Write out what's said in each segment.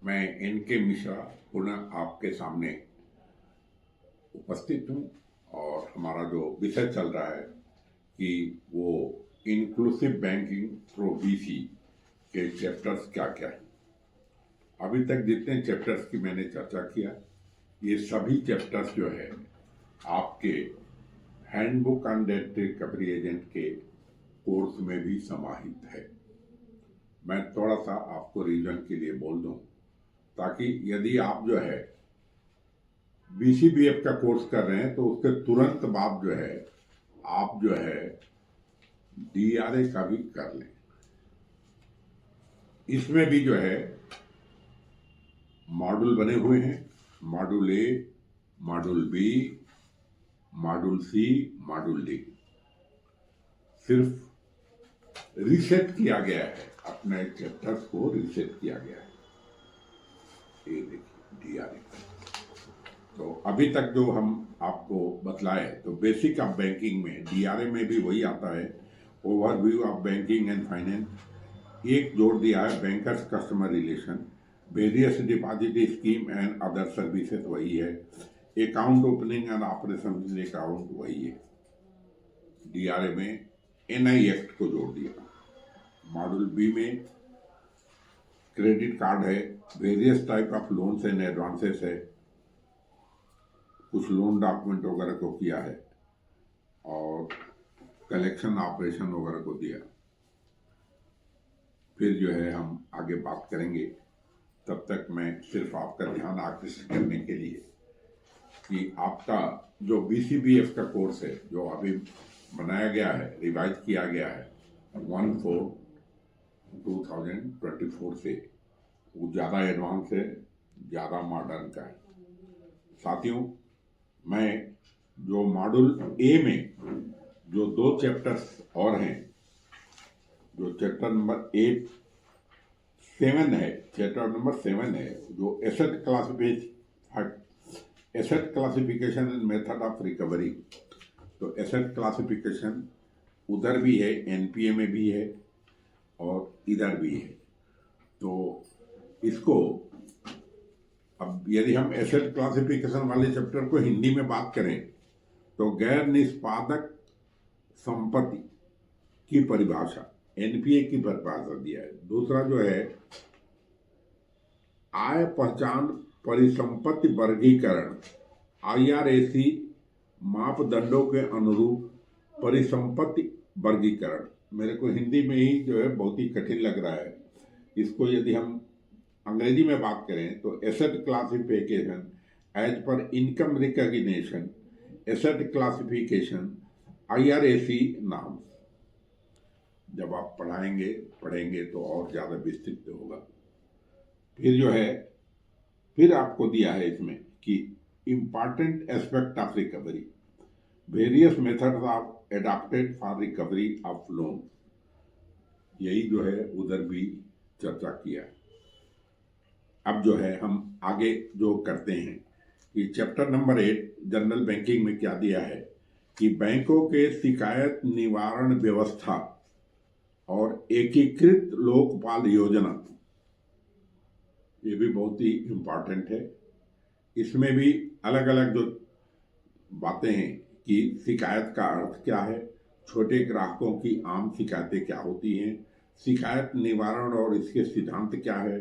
मैं एन.के. मिश्रा पुनः आपके सामने उपस्थित हूँ और हमारा जो विषय चल रहा है कि वो इंक्लूसिव बैंकिंग थ्रू बीसी के चैप्टर्स क्या क्या है। अभी तक जितने चैप्टर्स की मैंने चर्चा किया, ये सभी चैप्टर्स जो है आपके handbook on date recovery agent के कोर्स में भी समाहित है। मैं थोड़ा सा आपको रीजन के लिए बोल दूं, ताकि यदि आप जो है बीसीबीएफ का कोर्स कर रहे हैं तो उसके तुरंत बाद जो है आप जो है डीआरए का भी कर लें। इसमें भी जो है मॉड्यूल बने हुए हैं, module A, module B, module C, module D. सिर्फ रीसेट किया गया है, अपने चैप्टर्स को रीसेट किया गया है। ये देखिए डीआरए। तो अभी तक जो हम आपको बतलाए तो बेसिक ऑफ बैंकिंग में डीआरए में भी वही आता है, overview of banking and finance. एक जोड़ दिया है bankers customer relation, various deposit scheme and other services वही है, account opening and operation account वही है। डीआरए में एनआई एक्ट को जोड़ दिया। मॉड्यूल बी में क्रेडिट कार्ड है, various type of loans and advances है, कुछ लोन डॉक्यूमेंट वगैरह को किया है और कलेक्शन ऑपरेशन वगैरह को दिया। फिर जो है हम आगे बात करेंगे। तब तक मैं सिर्फ आपका ध्यान आकर्षित करने के लिए कि आपका जो बीसीबीएफ का कोर्स है जो अभी बनाया गया है, रिवाइज किया गया है 1/4/2024 से, वो ज़्यादा एडवांस है, ज़्यादा मॉडर्न का है। साथियों, मैं जो मॉड्यूल ए में जो 2 चैप्टर्स और हैं, जो चैप्टर नंबर 7 है, चैप्टर नंबर 7 है जो asset classification and method of recovery. तो एसेट क्लासिफिकेशन उधर भी है, एनपीए में भी है और इधर भी है। तो इसको अब यदि हम एसेट क्लासिफिकेशन वाले चैप्टर को हिंदी में बात करें तो गैर निष्पादक संपत्ति की परिभाषा, एनपीए की परिभाषा दिया है। दूसरा जो है आय पहचान परिसंपत्ति वर्गीकरण, आईआरएसी मापदंडों के अनुरूप परिसंपत्ति वर्गीकरण। मेरे को हिंदी में ही जो है बहुत ही कठिन लग रहा है। इसको यदि हम अंग्रेजी में बात करें तो asset classification as per income recognition, asset classification, IRAC नाम। जब आप पढ़ेंगे तो और ज़्यादा विस्तृत होगा। फिर जो है फिर आपको दिया है इसमें कि important aspect of recovery, various methods of adopted for recovery of loan. यही जो है उधर भी चर्चा किया। अब जो है हम आगे जो करते हैं कि चैप्टर नंबर 8 जनरल बैंकिंग में क्या दिया है कि बैंकों के शिकायत निवारण व्यवस्था और एकीकृत लोकपाल योजना। ये भी बहुत ही इम्पॉर्टेंट है। इसमें भी अलग अलग जो बातें हैं कि शिकायत का अर्थ क्या है, छोटे ग्राहकों की आम शिकायतें क्या होती हैं, शिकायत निवारण और इसके सिद्धांत क्या है,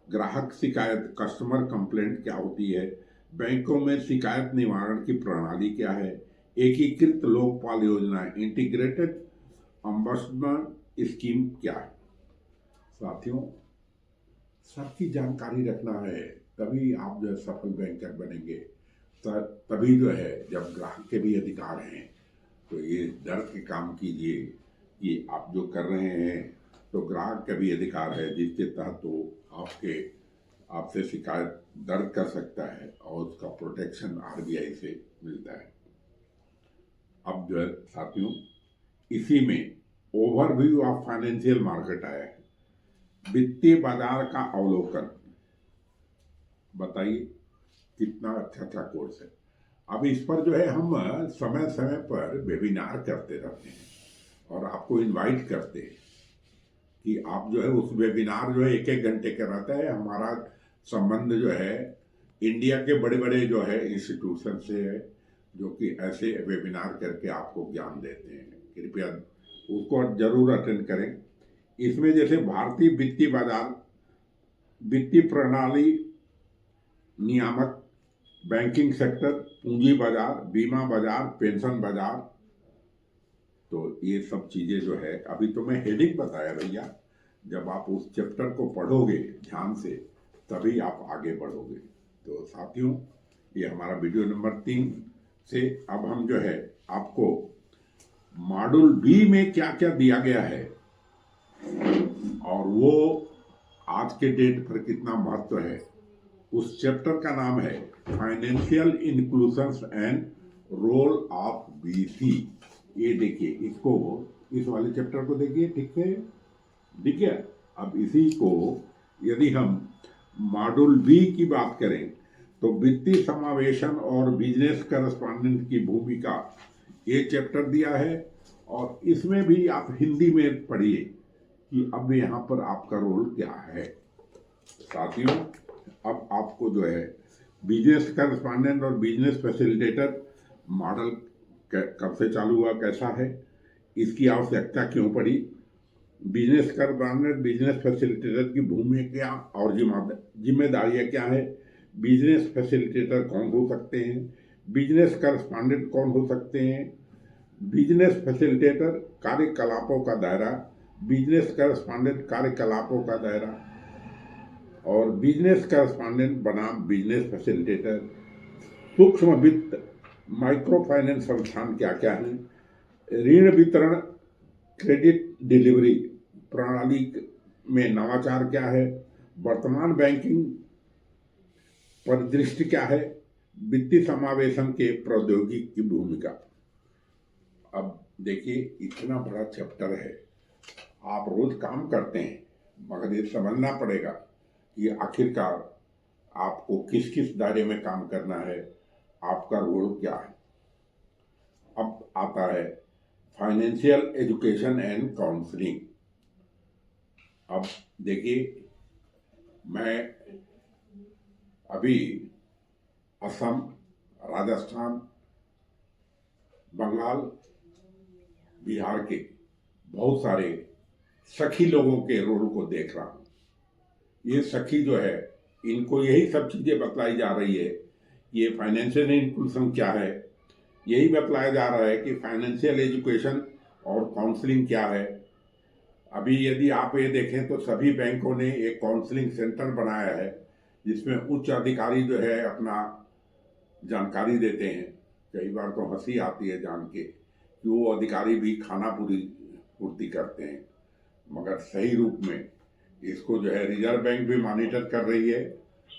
ग्राहक शिकायत कस्टमर कंप्लेंट क्या होती है, बैंकों में शिकायत निवारण की प्रणाली क्या है, एकीकृत लोकपाल योजना इंटीग्रेटेड अम्बसडर स्कीम क्या है। साथियों, सबकी जानकारी रखना है, तभी आप जो है सफल बैंकर बनेंगे। तभी जो है जब ग्राहक के भी अधिकार हैं तो ये डर के काम कीजिए कि आप जो कर रहे हैं तो ग्राहक का भी अधिकार है, जिसके तहत वो आपसे शिकायत दर्ज कर सकता है और उसका प्रोटेक्शन आरबीआई से मिलता है। अब जो है साथियों, इसी में ओवरव्यू ऑफ फाइनेंशियल मार्केट आया है, वित्तीय बाजार का अवलोकन। बताइए कितना अच्छा कोर्स है। अब इस पर जो है हम समय समय पर वेबिनार करते रहते हैं और आपको इनवाइट करते हैं कि आप जो है उस वेबिनार जो है 1-1 घंटे का रहता है। हमारा संबंध जो है इंडिया के बड़े बड़े जो है इंस्टीट्यूशन से है, जो कि ऐसे वेबिनार करके आपको ज्ञान देते हैं। कृपया उसको जरूर अटेंड करें। इसमें जैसे भारतीय वित्तीय बाजार, वित्तीय प्रणाली नियामक, बैंकिंग सेक्टर, पूंजी बाजार, बीमा बाजार, पेंशन बाजार, तो ये सब चीजें जो है, अभी तो मैं हेडिंग बताया भैया, जब आप उस चैप्टर को पढ़ोगे ध्यान से तभी आप आगे बढ़ोगे। तो साथियों, ये हमारा वीडियो नंबर 3 से अब हम जो है आपको मॉड्यूल बी में क्या क्या दिया गया है और वो आज के डेट पर कितना महत्व है, उस चैप्टर का नाम है financial inclusion and role of BC. ये देखिए, इसको इस वाले चैप्टर को देखिए, ठीक है। अब इसी को यदि हम मॉड्यूल बी की बात करें तो वित्तीय समावेशन और बिजनेस करस्पॉन्डेंट की भूमिका, ये चैप्टर दिया है। और इसमें भी आप हिंदी में पढ़िए कि अब यहाँ पर आपका रोल क्या है। साथियों, अब आपको जो है बिजनेस करस्पॉन्डेंट और बिजनेस फैसिलिटेटर मॉडल कब से चालू हुआ, कैसा है, इसकी आवश्यकता क्यों पड़ी, बिजनेस करस्पॉन्डेंट बिजनेस फैसिलिटेटर की भूमिका और जिम्मेदारियां क्या है, बिजनेस फैसिलिटेटर कौन हो सकते हैं, बिजनेस करस्पॉन्डेंट कौन हो सकते हैं, बिजनेस फैसिलिटेटर कार्यकलापों का दायरा, बिजनेस करस्पॉन्डेंट कार्यकलापों का दायरा, और बिजनेस करस्पॉन्डेंट बनाम बिजनेस फैसिलिटेटर, सूक्ष्म वित्त माइक्रो फाइनेंस संस्थान क्या क्या हैं, ऋण वितरण क्रेडिट डिलीवरी प्रणाली में नवाचार क्या है, वर्तमान बैंकिंग परिदृष्टि क्या है, वित्तीय समावेशन के प्रौद्योगिकी की भूमिका। अब देखिए, इतना बड़ा चैप्टर है, आप रोज काम करते हैं मगर ये समझना पड़ेगा कि आखिरकार आपको किस किस दायरे में काम करना है, आपका रोल क्या है। अब आता है फाइनेंशियल एजुकेशन एंड काउंसलिंग। अब देखिए, मैं अभी असम, राजस्थान, बंगाल, बिहार के बहुत सारे सखी लोगों के रोल को देख रहा हूँ। ये सखी जो है, इनको यही सब चीज़ें बतलाई जा रही है। ये फाइनेंशियल इंक्लूजन क्या है, यही बतलाया जा रहा है कि फाइनेंशियल एजुकेशन और काउंसलिंग क्या है। अभी यदि आप ये देखें तो सभी बैंकों ने एक काउंसलिंग सेंटर बनाया है जिसमें उच्च अधिकारी जो है अपना जानकारी देते हैं। कई बार तो हंसी आती है जान के कि वो अधिकारी भी खाना पूर्ति करते हैं, मगर सही रूप में इसको जो है रिजर्व बैंक भी मॉनिटर कर रही है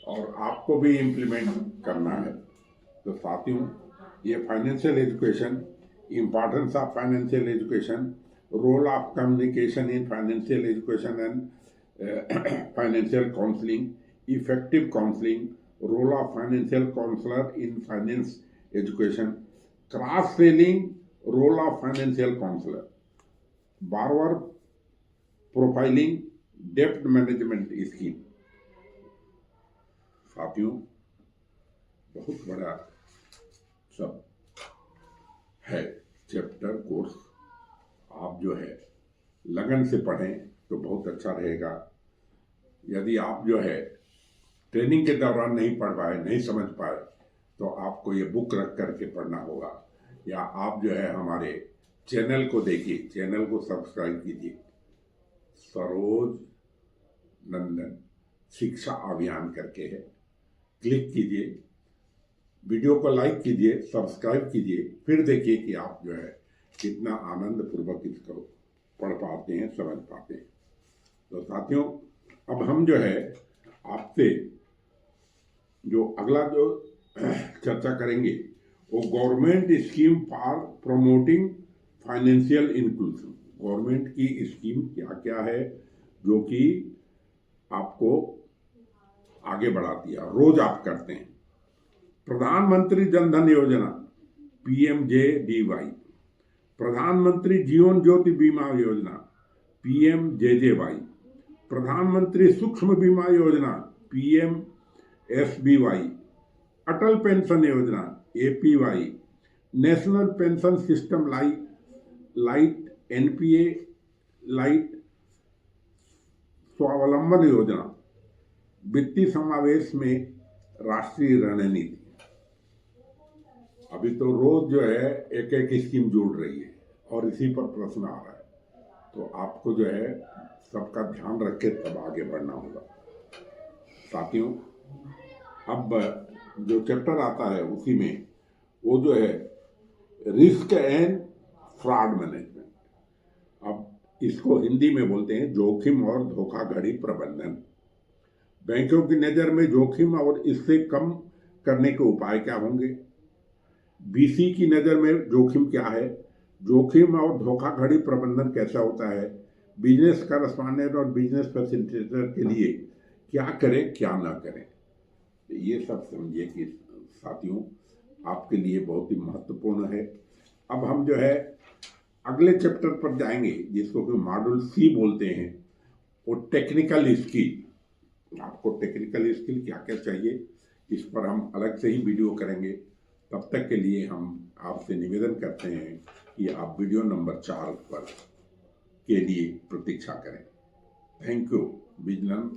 और आपको भी इम्प्लीमेंट करना है। तो साथियों, ये financial education, importance of financial education, role of communication in financial education and financial counselling, effective counselling, role of financial counsellor in finance education, cross selling, role of financial counsellor, borrower profiling, डेप्ट management scheme. साथियों, बहुत बड़ा सब है chapter course. आप जो है लगन से पढ़ें तो बहुत अच्छा रहेगा। यदि आप जो है ट्रेनिंग के दौरान नहीं पढ़ पाए, नहीं समझ पाए, तो आपको ये बुक रख करके पढ़ना होगा, या आप जो है हमारे चैनल को देखिए, चैनल को सब्सक्राइब कीजिए, सरोज नंदन शिक्षा अभियान करके है, क्लिक कीजिए, वीडियो को लाइक कीजिए, सब्सक्राइब कीजिए, फिर देखिए कि आप जो है कितना आनंद पूर्वक इसको पढ़ पाते हैं, समझ पाते हैं। तो साथियों, अब हम जो है आपसे जो अगला जो चर्चा करेंगे वो government scheme for promoting financial inclusion. Government की स्कीम क्या क्या है जो कि आपको आगे बढ़ाती है, रोज आप करते हैं। प्रधानमंत्री जन धन योजना PMJDY, प्रधानमंत्री जीवन ज्योति बीमा योजना PMJJY, प्रधानमंत्री सूक्ष्म बीमा योजना PM SBY, अटल पेंशन योजना APY, national pension system light NPA, light स्वावलंबन योजना, वित्तीय समावेश में राष्ट्रीय रणनीति। अभी तो रोज जो है एक एक स्कीम जुड़ रही है और इसी पर प्रश्न आ रहा है, तो आपको जो है सबका ध्यान रख के तब आगे बढ़ना होगा। साथियों, अब जो चैप्टर आता है उसी में वो जो है रिस्क एंड फ्रॉड मैनेजमेंट, अब इसको हिंदी में बोलते हैं जोखिम और धोखाधड़ी प्रबंधन। बैंकों की नज़र में जोखिम और इससे कम करने के उपाय क्या होंगे? BC की नज़र में जोखिम क्या है? जोखिम और धोखाधड़ी प्रबंधन कैसा होता है? बिजनेस करस्पॉन्डेंट और बिजनेस फैसिलिटेटर के लिए क्या करें क्या ना करें, ये सब समझिए कि साथियों आपके लिए बहुत ही महत्वपूर्ण है। अब हम जो है अगले चैप्टर पर जाएंगे जिसको कि मॉड्यूल C बोलते हैं, वो टेक्निकल स्किल। आपको टेक्निकल स्किल क्या क्या चाहिए इस पर हम अलग से ही वीडियो करेंगे। तब तक के लिए हम आपसे निवेदन करते हैं कि आप वीडियो नंबर 4 पर के लिए प्रतीक्षा करें। Thank you. विजिलेंस